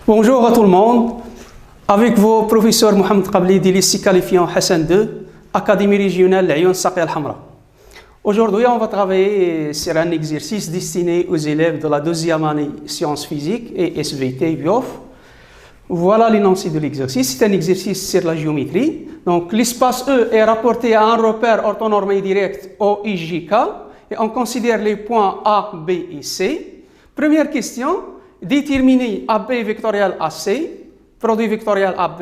Bonjour à tout le monde. Avec vos professeurs Mohamed Qabli, lycée qualifiant Hassan II, Académie régionale Lyon Saqi Al-Hamra. Aujourd'hui, on va travailler sur un exercice destiné aux élèves de la deuxième année sciences physiques et SVT BIOF. Voilà l'énoncé de l'exercice. C'est un exercice sur la géométrie. Donc, l'espace E est rapporté à un repère orthonormé direct OIJK et on considère les points A, B et C. Première question, déterminer AB vectoriel AC, produit vectoriel AB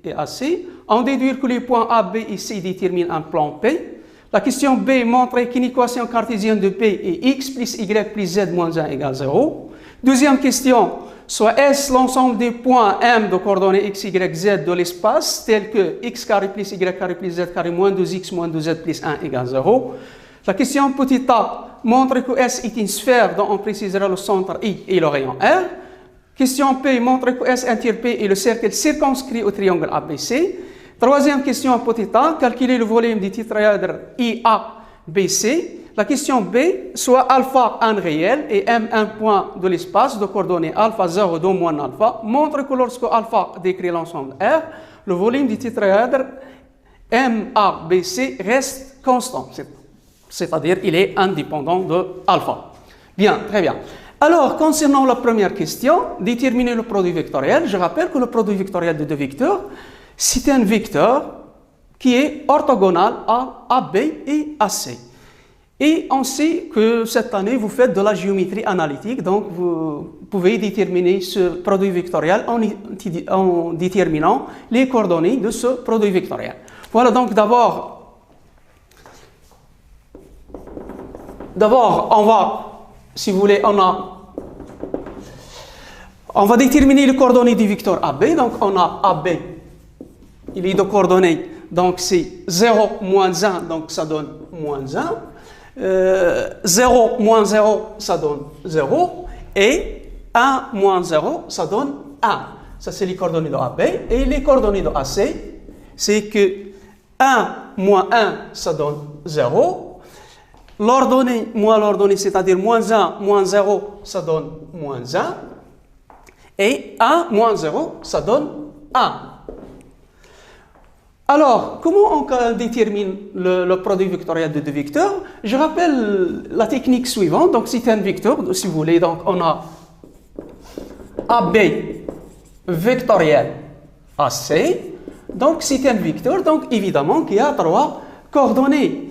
et AC. On déduit que les points A, B et C déterminent un plan P. La question B montre qu'une équation cartésienne de P est x plus y plus z moins 1 égale 0. Deuxième question, soit S l'ensemble des points M de coordonnées x, y, z de l'espace, tels que x carré plus y carré plus z carré moins 2x moins 2z plus 1 égale 0. La question petit a montre que S est une sphère dont on précisera le centre I et le rayon R. Question P montre que S entier P est le cercle circonscrit au triangle ABC. Troisième question petit a, calculer le volume du tétraèdre IABC. La question B, soit alpha un réel et M un point de l'espace de coordonnées alpha 0 dont moins alpha, montre que lorsque alpha décrit l'ensemble R, le volume du tétraèdre MABC reste constant, c'est-à-dire il est indépendant de alpha. Bien, très bien. Alors, concernant la première question, déterminer le produit vectoriel, je rappelle que le produit vectoriel de deux vecteurs, c'est un vecteur qui est orthogonal à AB et AC. Et on sait que cette année, vous faites de la géométrie analytique, donc vous pouvez déterminer ce produit vectoriel en déterminant les coordonnées de ce produit vectoriel. Voilà, donc d'abord, on va, si vous voulez, on va déterminer les coordonnées du vecteur AB. Donc on a AB, il est de coordonnées, donc c'est 0, moins 1, donc ça donne moins 1. 0, moins 0, ça donne 0. Et 1, moins 0, ça donne 1. Ça, c'est les coordonnées de AB. Et les coordonnées de AC, c'est que 1, moins 1, ça donne 0. L'ordonnée, moins l'ordonnée, c'est-à-dire moins 1, moins 0, ça donne moins 1. Et 1, moins 0, ça donne 1. Alors, comment on détermine le produit vectoriel de deux vecteurs? Je rappelle la technique suivante. Donc, c'est un vecteur, si vous voulez. Donc, on a AB vectoriel AC. Donc, c'est un vecteur, donc évidemment, qui a trois coordonnées.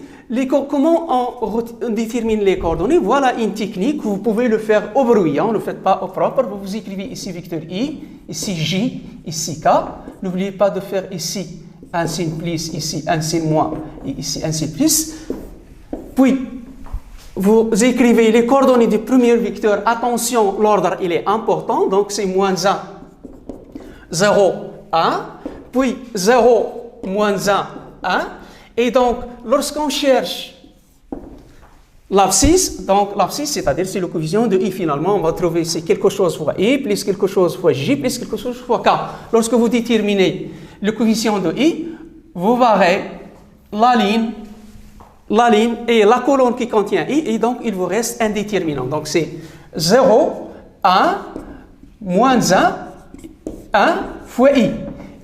Comment on détermine les coordonnées? Voilà une technique. Vous pouvez le faire au bruyant, ne le faites pas au propre. Vous écrivez ici vecteur I, ici J, ici K. N'oubliez pas de faire ici un signe plus, ici un signe moins, et ici un signe plus. Puis, vous écrivez les coordonnées du premier vecteur. Attention, l'ordre, il est important. Donc, c'est moins 1, 0, 1. Puis, 0, moins 1, 1. Et donc, lorsqu'on cherche l'abscisse, donc l'abscisse, c'est-à-dire c'est le coefficient de I finalement, on va trouver c'est quelque chose fois I, plus quelque chose fois J, plus quelque chose fois K. Lorsque vous déterminez le coefficient de I, vous verrez la ligne et la colonne qui contient I, et donc il vous reste un déterminant. Donc c'est 0, 1, moins 1, 1 fois I.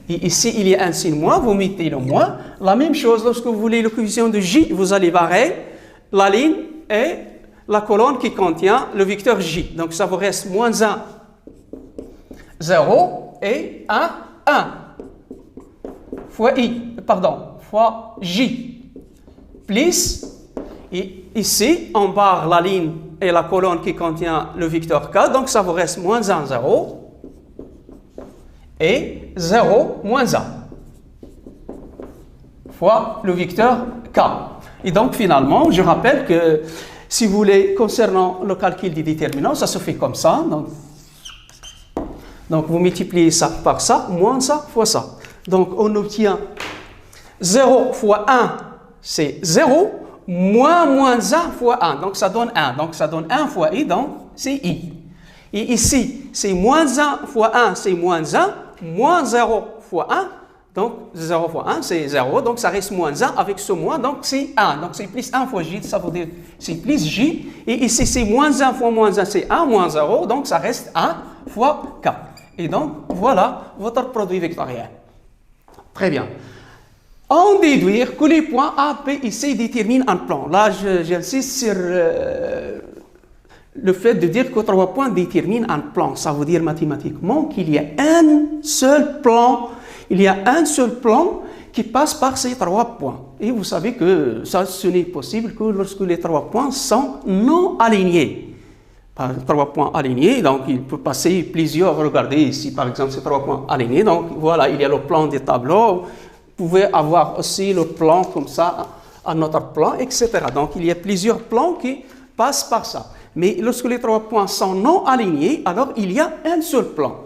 Et ici, il y a un signe moins, vous mettez le moins. La même chose, lorsque vous voulez le coefficient de J, vous allez barrer la ligne et la colonne qui contient le vecteur J. Donc ça vous reste moins 1, 0 et 1, 1. Fois J, plus, et ici, on barre la ligne et la colonne qui contient le vecteur K, donc ça vous reste moins 1, 0, et 0, moins 1, fois le vecteur K. Et donc, finalement, je rappelle que, si vous voulez, concernant le calcul des déterminants, ça se fait comme ça. Donc vous multipliez ça par ça, moins ça, fois ça. Donc, on obtient 0 fois 1, c'est 0, moins 1 fois 1. Donc, ça donne 1. Donc, ça donne 1 fois I, donc c'est I. Et ici, c'est moins 1 fois 1, c'est moins 1, moins 0 fois 1. Donc, 0 fois 1, c'est 0. Donc, ça reste moins 1 avec ce moins. Donc, c'est 1. Donc, c'est plus 1 fois J. Ça veut dire c'est plus J. Et ici, c'est moins 1 fois moins 1, c'est 1 moins 0. Donc, ça reste 1 fois K. Et donc, voilà votre produit vectoriel. Très bien. On déduit que les points A, B et C déterminent un plan. Là, j'insiste sur le fait de dire que 3 points déterminent un plan. Ça veut dire mathématiquement qu'il y a un seul plan. Il y a un seul plan qui passe par ces 3 points. Et vous savez que ça, ce n'est possible que lorsque les 3 points sont non alignés. Par 3 points alignés, donc il peut passer plusieurs. Regardez ici, par exemple, ces 3 points alignés. Donc voilà, il y a le plan des tableaux. Vous pouvez avoir aussi le plan comme ça, un autre plan, etc. Donc il y a plusieurs plans qui passent par ça. Mais lorsque les 3 points sont non alignés, alors il y a un seul plan.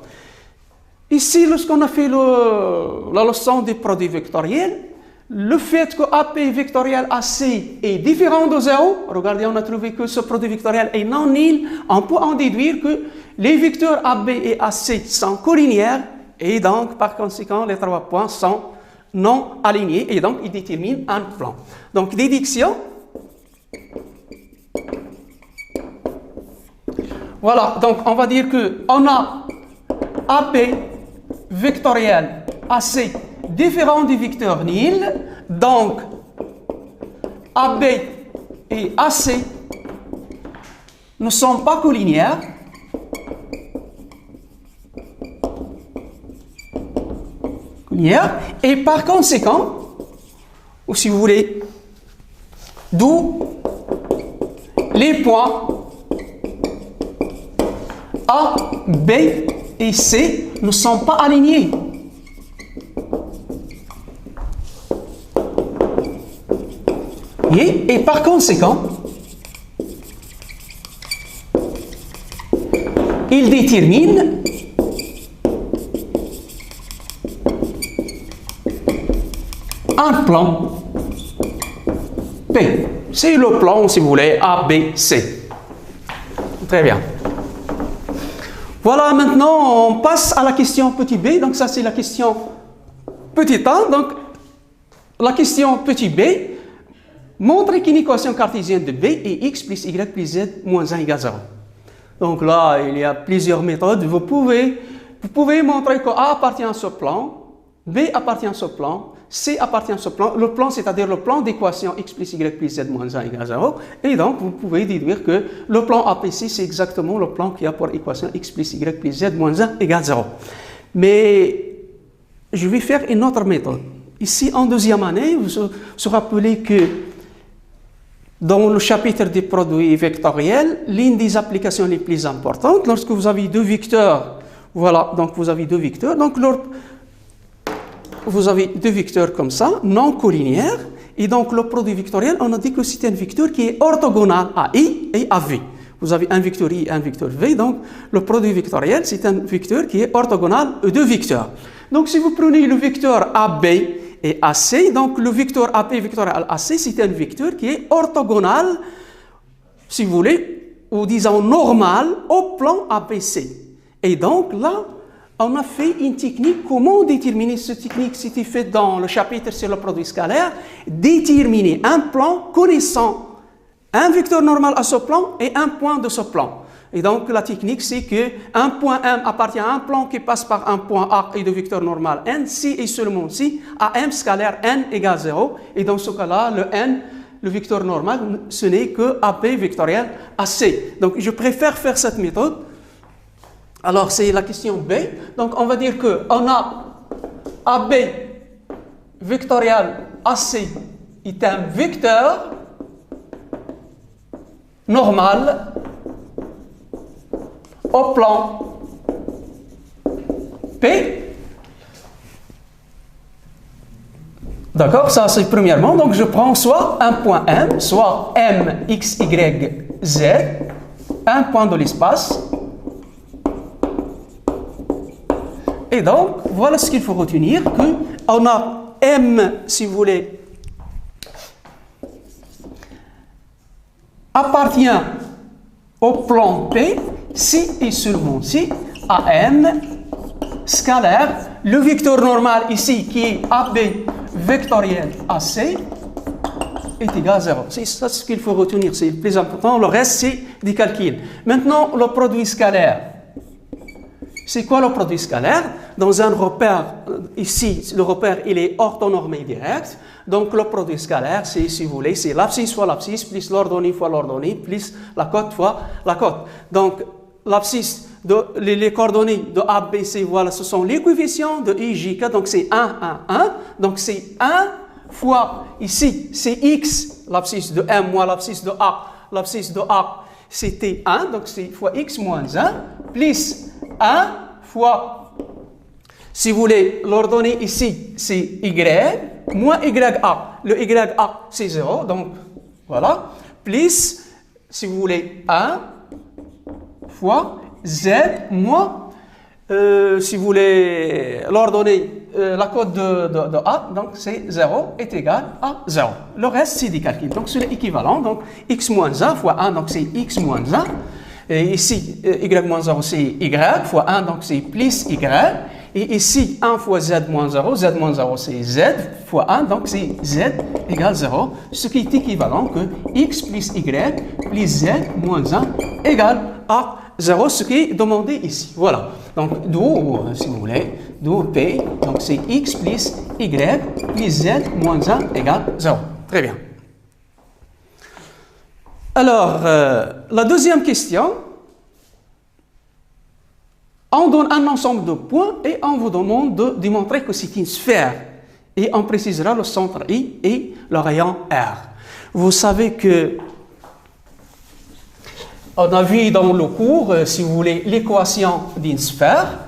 Ici, lorsqu'on a fait la leçon des produits vectoriels, le fait que AP vectoriel AC est différent de 0, regardez, on a trouvé que ce produit vectoriel est non nul, on peut en déduire que les vecteurs AB et AC sont collinéaires et donc, par conséquent, les 3 points sont non alignés et donc ils déterminent un plan. Donc, déduction. Voilà, donc on va dire qu'on a AP vectoriel AC différent du vecteur nil, donc AB et AC ne sont pas collinéaires. Et par conséquent, ou si vous voulez, d'où les points A, B et C ne sont pas alignés. Et par conséquent, ils déterminent un plan P. C'est le plan, si vous voulez, A, B, C. Très bien. Voilà, maintenant, on passe à la question petit b. Donc, ça, c'est la question petit a. Donc, la question petit b montre qu'une équation cartésienne de b est x plus y plus z moins 1 égale 0. Donc là, il y a plusieurs méthodes. Vous pouvez montrer que A appartient à ce plan, B appartient à ce plan, C appartient à ce plan. Le plan, c'est-à-dire le plan d'équation x plus y plus z moins 1 égale 0. Et donc, vous pouvez déduire que le plan APC, c'est exactement le plan qui a pour équation x plus y plus z moins 1 égale 0. Mais je vais faire une autre méthode. Ici, en deuxième année, vous vous rappelez que dans le chapitre des produits vectoriels, l'une des applications les plus importantes, lorsque vous avez deux vecteurs, voilà, donc vous avez deux vecteurs, donc vous avez deux vecteurs comme ça, non collinéaires, et donc le produit vectoriel, on a dit que c'est un vecteur qui est orthogonal à I et à V. Vous avez un vecteur I et un vecteur V, donc le produit vectoriel, c'est un vecteur qui est orthogonal aux deux vecteurs. Donc si vous prenez le vecteur AB et AC, donc le vecteur AP vectoriel AC, c'est un vecteur qui est orthogonal, si vous voulez, ou disons normal, au plan ABC. Et donc là, on a fait une technique. Comment déterminer cette technique? C'était fait dans le chapitre sur le produit scalaire. Déterminer un plan connaissant un vecteur normal à ce plan et un point de ce plan. Et donc la technique, c'est qu'un point M appartient à un plan qui passe par un point A et de vecteur normal N, si et seulement si AM scalaire N égale 0. Et dans ce cas-là, le N, le vecteur normal, ce n'est que AP vectoriel AC. Donc je préfère faire cette méthode. Alors, c'est la question B. Donc, on va dire qu'on a AB vectoriel AC est un vecteur normal au plan P. D'accord, ça c'est premièrement. Donc, je prends soit un point M, soit M, X, Y, Z, un point de l'espace. Et donc, voilà ce qu'il faut retenir, qu'on a M, si vous voulez, appartient au plan P, si et seulement si AM scalaire, le vecteur normal ici qui est AB vectoriel AC est égal à 0. C'est ça ce qu'il faut retenir, c'est le plus important. Le reste, c'est des calculs. Maintenant, le produit scalaire C'est quoi le produit scalaire? Dans un repère, ici, le repère, il est orthonormé direct. Donc, le produit scalaire, c'est, si vous voulez, c'est l'abscisse fois l'abscisse, plus l'ordonnée fois l'ordonnée, plus la cote fois la cote. Donc, l'abscisse, les coordonnées de A, B, C, voilà, ce sont les coefficients de I, J, K. Donc, c'est 1, 1, 1. Donc, c'est 1 fois, ici, c'est X, l'abscisse de M, moins l'abscisse de A. L'abscisse de A, c'était 1, donc c'est fois X moins 1, plus 1 fois, si vous voulez, l'ordonnée ici, c'est Y, moins YA. Le YA, c'est 0, donc voilà, plus, si vous voulez, 1 fois Z moins, si vous voulez, l'ordonnée, la cote de A, donc c'est 0, est égal à 0. Le reste, c'est des calculs. Donc, c'est l'équivalent. Donc, X moins 1 fois 1, donc c'est X moins 1. Et ici, Y moins 0, c'est Y fois 1, donc c'est plus Y. Et ici, 1 fois Z moins 0 c'est Z fois 1, donc c'est Z égale 0, ce qui est équivalent que X plus Y plus Z moins 1 égale à 0, ce qui est demandé ici. Voilà. Donc, d'où, si vous voulez, d'où P, donc c'est X plus Y plus Z moins 1 égale 0. Très bien. Alors, la deuxième question, on donne un ensemble de points et on vous demande de démontrer que c'est une sphère. Et on précisera le centre I et le rayon R. Vous savez que on a vu dans le cours, si vous voulez, l'équation d'une sphère.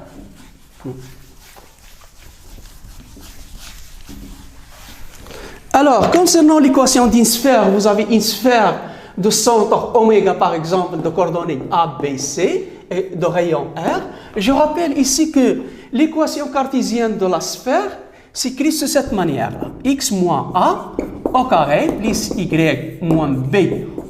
Alors, concernant l'équation d'une sphère, vous avez une sphère de centre oméga, par exemple, de coordonnées A, B, C et de rayon R. Je rappelle ici que l'équation cartésienne de la sphère s'écrit de cette manière-là. X moins A au carré plus Y moins B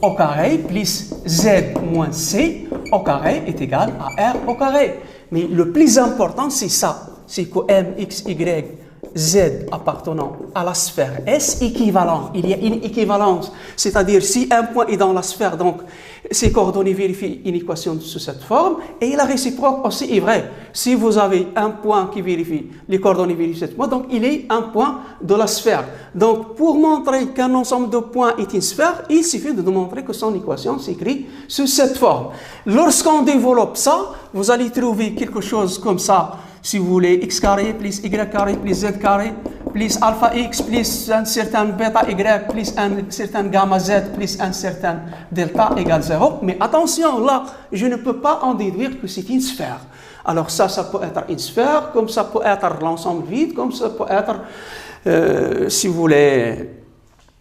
au carré plus Z moins C au carré est égal à R au carré. Mais le plus important, c'est ça. C'est que M, X, Y, Z appartenant à la sphère S équivalent. Il y a une équivalence. C'est-à-dire, si un point est dans la sphère, donc ces coordonnées vérifient une équation sous cette forme, et la réciproque aussi est vraie. Si vous avez un point qui vérifie, les coordonnées vérifient cette point, donc il est un point de la sphère. Donc, pour montrer qu'un ensemble de points est une sphère, il suffit de démontrer que son équation s'écrit sous cette forme. Lorsqu'on développe ça, vous allez trouver quelque chose comme ça. Si vous voulez, x carré plus y carré plus z carré plus alpha x plus un certain bêta y plus un certain gamma z plus un certain delta égale 0. Mais attention, là, je ne peux pas en déduire que c'est une sphère. Alors ça peut être une sphère, comme ça peut être l'ensemble vide, comme ça peut être, si vous voulez...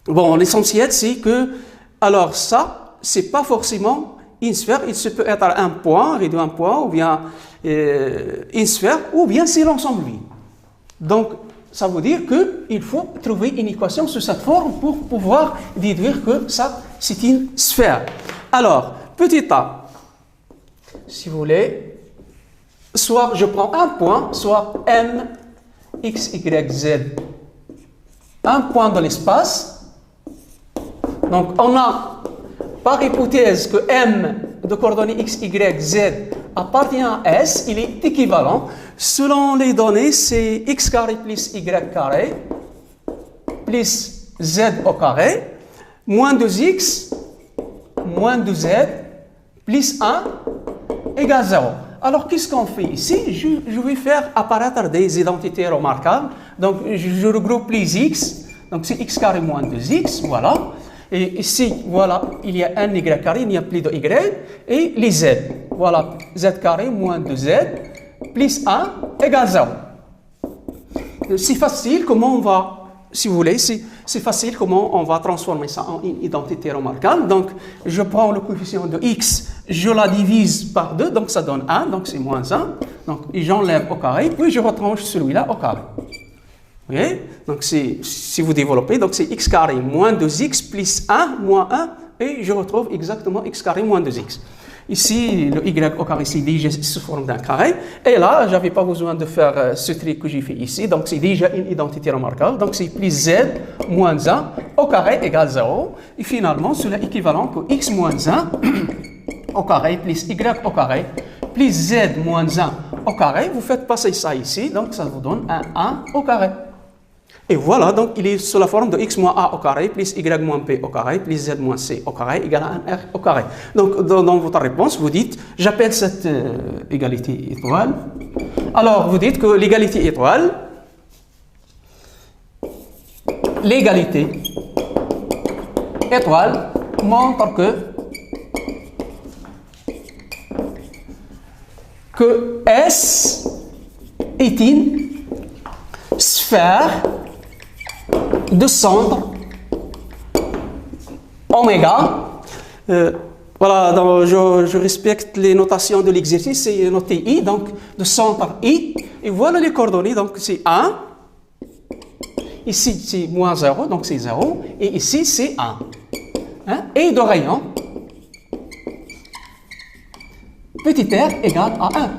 Bon, l'essentiel, c'est que, alors ça, c'est pas forcément une sphère, il se peut être un point, réduit un point, ou bien une sphère, ou bien c'est l'ensemble vide. Donc, ça veut dire qu'il faut trouver une équation sous cette forme pour pouvoir déduire que ça, c'est une sphère. Alors, petit a, si vous voulez, soit je prends un point, soit M, X, Y, Z, un point dans l'espace. Donc, on a par hypothèse que M de coordonnées X, Y, Z appartient à S, il est équivalent. Selon les données, c'est X carré plus Y carré plus Z au carré moins 2X moins 2Z plus 1 égale 0. Alors, qu'est-ce qu'on fait ici? Je vais faire apparaître des identités remarquables. Donc, je regroupe les X. Donc, c'est X carré moins 2X, voilà. Et ici, voilà, il y a un Y carré, il n'y a plus de Y. Et les Z, voilà, Z carré moins 2Z plus 1 égale 0. C'est facile, comment on va, si vous voulez, c'est facile comment on va transformer ça en une identité remarquable. Donc, je prends le coefficient de X, je la divise par 2, donc ça donne 1, donc c'est moins 1. Donc, j'enlève au carré, puis je retranche celui-là au carré. Vous voyez? Donc, si vous développez, donc c'est x carré moins 2x plus 1 moins 1, et je retrouve exactement x carré moins 2x. Ici, le y au carré, c'est déjà sous forme d'un carré. Et là, je n'avais pas besoin de faire ce truc que j'ai fait ici. Donc, c'est déjà une identité remarquable. Donc, c'est plus z moins 1 au carré égale 0. Et finalement, c'est l'équivalent que x moins 1 au carré plus y au carré plus z moins 1 au carré, vous faites passer ça ici, donc ça vous donne un 1 au carré. Et voilà, donc il est sous la forme de x moins a au carré plus y moins b au carré plus z moins c au carré égale à un r au carré. Donc dans votre réponse, vous dites, j'appelle cette égalité étoile. Alors vous dites que l'égalité étoile, montre que S est une sphère de centre oméga. Voilà, donc je respecte les notations de l'exercice, c'est noté I, donc de centre I. Et voilà les coordonnées, donc c'est 1. Ici c'est moins 0, donc c'est 0. Et ici c'est 1. Hein? Et de rayon, petit r égale à 1.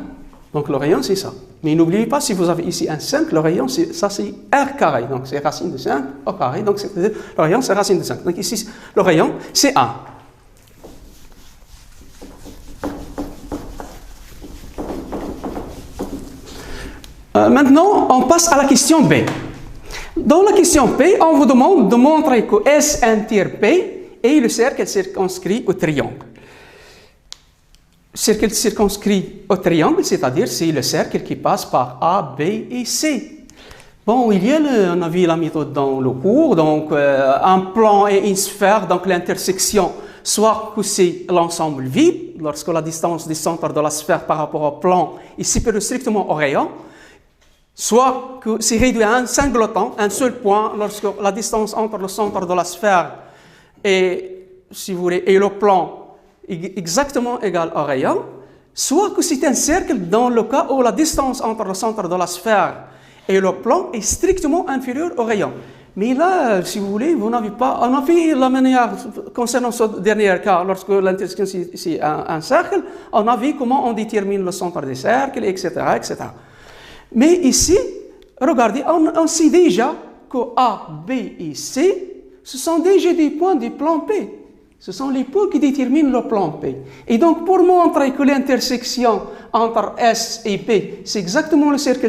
Donc le rayon c'est ça. Mais n'oubliez pas, si vous avez ici un 5, le rayon, ça c'est r carré. Donc c'est racine de 5 au carré. Donc le rayon c'est racine de 5. Donc ici, le rayon c'est 1. Maintenant, on passe à la question B. Dans la question P, on vous demande de montrer que S entier P est le cercle circonscrit au triangle. Cercle circonscrit au triangle, c'est-à-dire c'est le cercle qui passe par A, B et C. Bon, on a vu la méthode dans le cours, donc un plan et une sphère, donc l'intersection, soit que c'est l'ensemble vide, lorsque la distance du centre de la sphère par rapport au plan est supérieure strictement au rayon, soit que c'est réduit à un singleton, un seul point, lorsque la distance entre le centre de la sphère et, si vous voulez, et le plan est exactement égale au rayon, soit que c'est un cercle dans le cas où la distance entre le centre de la sphère et le plan est strictement inférieure au rayon. Mais là, si vous voulez, vous n'avez pas... On a fait la manière, concernant ce dernier cas, lorsque l'intersection c'est un cercle, on a vu comment on détermine le centre des cercles, etc., etc. Mais ici, regardez, on sait déjà que A, B et C, ce sont déjà des points du plan P. Ce sont les points qui déterminent le plan P. Et donc, pour montrer que l'intersection entre S et P, c'est exactement le cercle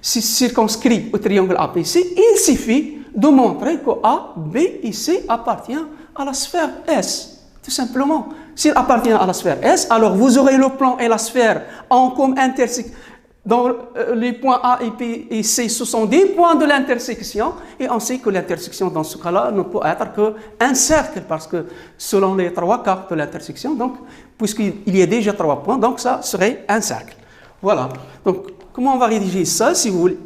circonscrit au triangle APC, il suffit de montrer que A, B et C appartiennent à la sphère S. Tout simplement. S'il appartient à la sphère S, alors vous aurez le plan et la sphère en comme intersection. Donc, les points A et P et C, ce sont des points de l'intersection, et on sait que l'intersection, dans ce cas-là, ne peut être qu'un cercle, parce que selon les 3 cas de l'intersection, donc, puisqu'il y a déjà 3 points, donc ça serait un cercle. Voilà. Donc, comment on va rédiger ça, si vous voulez?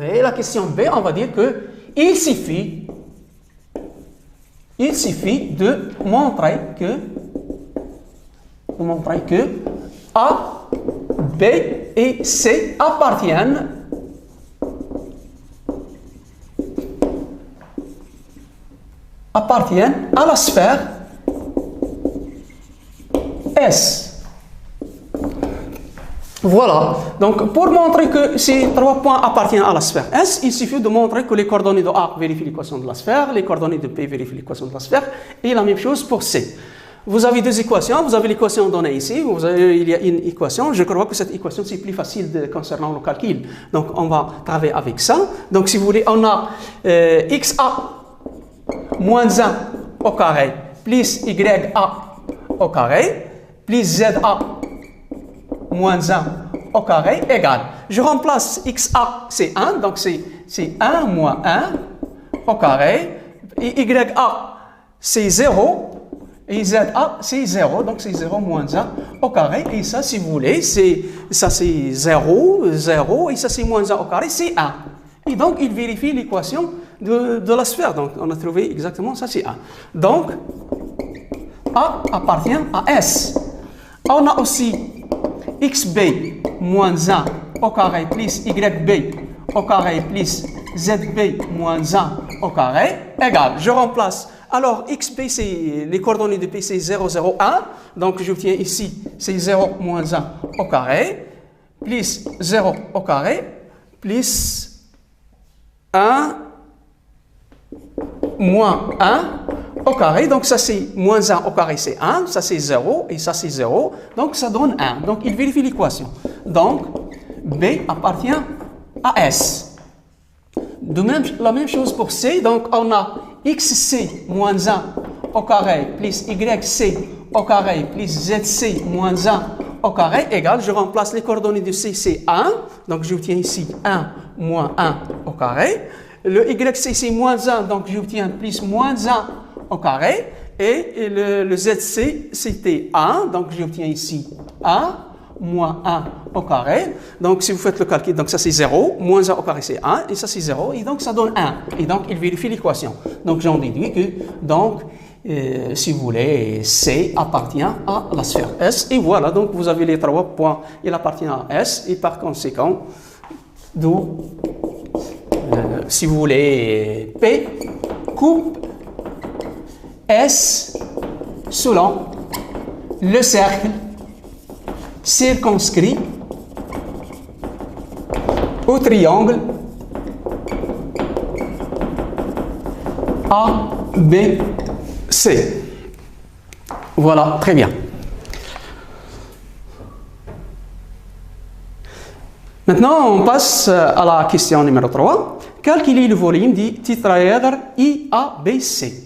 Et la question B, on va dire que il suffit de montrer que A, B et C appartiennent à la sphère S. Voilà. Donc, pour montrer que ces 3 points appartiennent à la sphère S, il suffit de montrer que les coordonnées de A vérifient l'équation de la sphère, les coordonnées de P vérifient l'équation de la sphère, et la même chose pour C. Vous avez 2 équations, vous avez l'équation donnée ici, il y a une équation, je crois que cette équation c'est plus facile concernant le calcul, donc on va travailler avec ça. Donc si vous voulez, on a xa moins 1 au carré plus ya au carré plus za moins 1 au carré égale. Je remplace xa c'est 1, donc c'est 1 moins 1 au carré, et ya c'est 0, et za c'est 0, donc c'est 0 moins 1 au carré, et ça si vous voulez, ça c'est 0, 0, et ça c'est moins 1 au carré, c'est 1. Et donc il vérifie l'équation de la sphère, donc on a trouvé exactement ça, c'est 1. Donc A appartient à S. On a aussi xb moins 1 au carré plus yb au carré plus zb moins 1 au carré égale. Je remplace. Alors, xb, c'est les coordonnées de p, c'est 0, 0, 1. Donc, j'obtiens ici, c'est 0 moins 1 au carré, plus 0 au carré, plus 1 moins 1 au carré, donc ça c'est moins 1 au carré, c'est 1, ça c'est 0, et ça c'est 0, donc ça donne 1. Donc il vérifie l'équation. Donc B appartient à S. La même chose pour C, donc on a XC moins 1 au carré plus YC au carré plus ZC moins 1 au carré égale, je remplace les coordonnées de C, c'est 1, donc j'obtiens ici 1 moins 1 au carré. Le YC c'est moins 1, donc j'obtiens plus moins 1 au carré. Et le ZC c'était 1, donc j'obtiens ici 1 moins 1 au carré. Donc si vous faites le calcul, donc ça c'est 0, moins 1 au carré c'est 1, et ça c'est 0, et donc ça donne 1. Et donc il vérifie l'équation. Donc j'en déduis que, donc, si vous voulez, C appartient à la sphère S. Et voilà, donc vous avez les 3 points, il appartient à S, et par conséquent, d'où, si vous voulez, P coupe S selon le cercle circonscrit au triangle ABC. Voilà, très bien. Maintenant, on passe à la question numéro 3. Calculer le volume du tétraèdre IABC.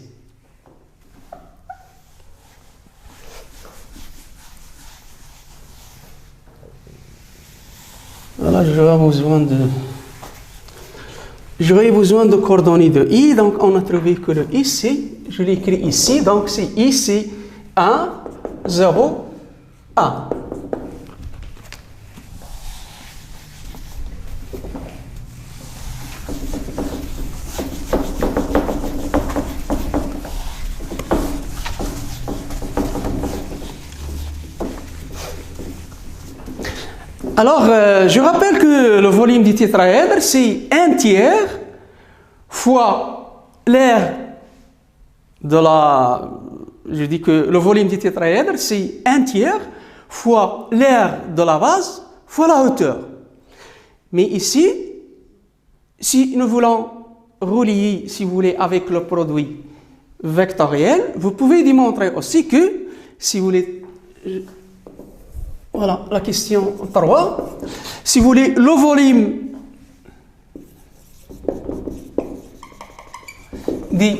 Voilà, j'aurais besoin de coordonnées de I, donc on a trouvé que le IC, je l'écris ici, donc c'est IC 1, 0, 1. Alors, je rappelle que le volume du tétraèdre, c'est 1/3 fois l'aire de la... Je dis que le volume du tétraèdre, c'est 1/3 fois l'aire de la base fois la hauteur. Mais ici, si nous voulons relier, si vous voulez, avec le produit vectoriel, vous pouvez démontrer aussi que, si vous voulez... Voilà la question 3. Si vous voulez, le volume du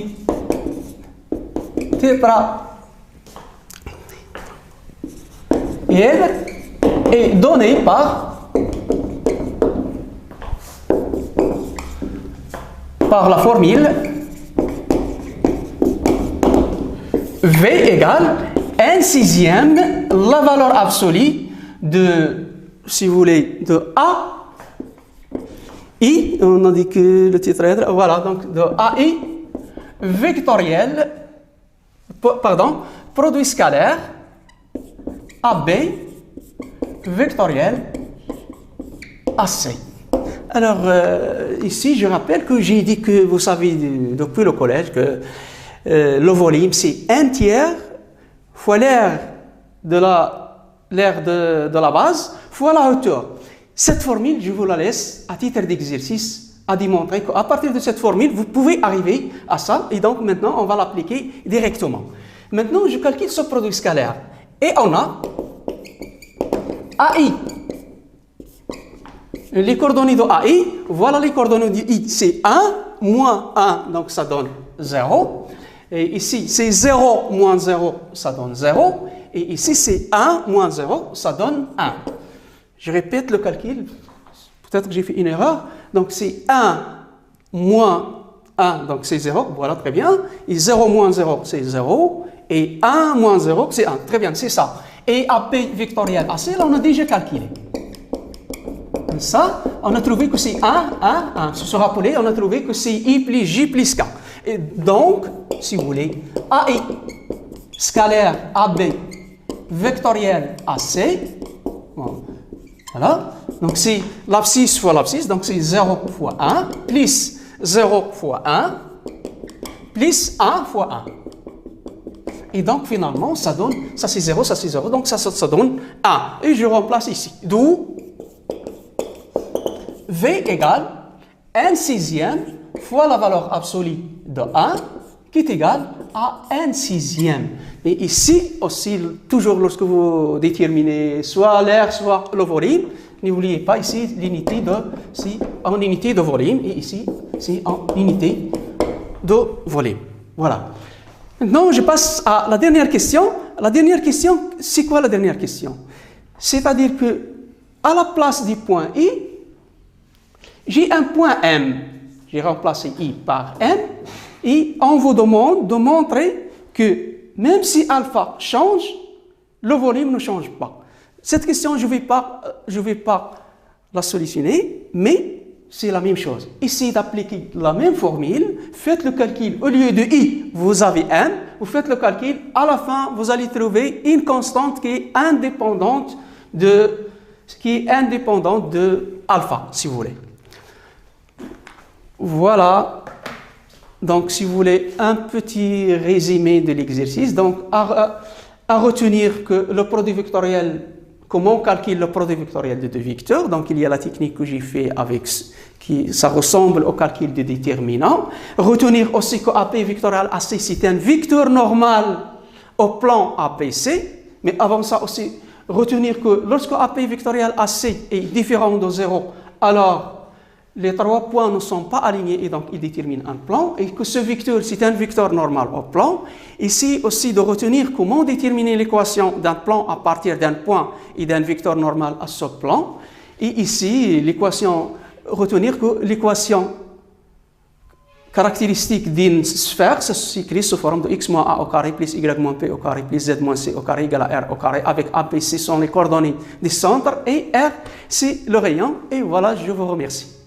tétraèdre est donné par la formule V égale 1/6 la valeur absolue de, si vous voulez, de A, I, on a dit que le tétraèdre, voilà, donc de AI vectoriel, pardon, produit scalaire, AB vectoriel, AC. Alors, ici, je rappelle que j'ai dit que, vous savez, depuis le collège, que le volume, c'est 1/3 fois l'aire de la base fois la hauteur. Cette formule, je vous la laisse à titre d'exercice à démontrer qu'à partir de cette formule, vous pouvez arriver à ça. Et donc maintenant, on va l'appliquer directement. Maintenant, je calcule ce produit scalaire. Et on a AI. Les coordonnées de AI, voilà les coordonnées de I. C'est 1 moins 1, donc ça donne 0. Et ici, c'est 0 moins 0, ça donne 0. Et ici, c'est 1 moins 0, ça donne 1. Je répète le calcul. Peut-être que j'ai fait une erreur. Donc, c'est 1 moins 1, donc c'est 0. Voilà, très bien. Et 0 moins 0, c'est 0. Et 1 moins 0, c'est 1. Très bien, c'est ça. Et AP vectoriel AC, là, on a déjà calculé. Ça, on a trouvé que c'est 1, 1, 1. Sur ce rappelé, on a trouvé que c'est I plus J plus K. Et donc, si vous voulez, AI scalaire AB vectoriel AC, voilà, donc c'est l'abscisse fois l'abscisse, donc c'est 0 fois 1, plus 0 fois 1, plus 1 fois 1. Et donc finalement, ça donne, ça c'est 0, donc ça donne 1. Et je remplace ici, d'où V égale 1/6 fois la valeur absolue de 1, qui est égale à n sixième. Et ici aussi, toujours lorsque vous déterminez soit l'air, soit le volume, n'oubliez pas ici l'unité de, si en unité de volume, et ici, c'est en unité de volume. Voilà. Maintenant, je passe à la dernière question. La dernière question, c'est quoi la dernière question? C'est-à-dire que, à la place du point I, j'ai un point M. J'ai remplacé I par M. Et on vous demande de montrer que même si alpha change, le volume ne change pas. Cette question, je ne vais pas la solutionner, mais c'est la même chose. Essayez d'appliquer la même formule, faites le calcul, au lieu de I, vous avez M, vous faites le calcul, à la fin, vous allez trouver une constante qui est indépendante de alpha, si vous voulez. Voilà. Donc, si vous voulez, un petit résumé de l'exercice. Donc, à retenir que le produit vectoriel, comment on calcule le produit vectoriel de deux vecteurs. Donc, il y a la technique que j'ai fait avec, ça ressemble au calcul des déterminants. Retenir aussi que AP vectoriel AC, c'est un vecteur normal au plan APC. Mais avant ça aussi, retenir que lorsque AP vectoriel AC est différent de 0, alors les trois points ne sont pas alignés et donc ils déterminent un plan, et que ce vecteur, c'est un vecteur normal au plan. Ici aussi de retenir comment déterminer l'équation d'un plan à partir d'un point et d'un vecteur normal à ce plan. Et ici, l'équation, retenir que l'équation caractéristique d'une sphère, ça s'écrit sous forme de x moins a au carré plus y moins p au carré plus z moins c au carré égale à r au carré, avec APC sont les coordonnées du centre et r c'est le rayon. Et voilà, je vous remercie.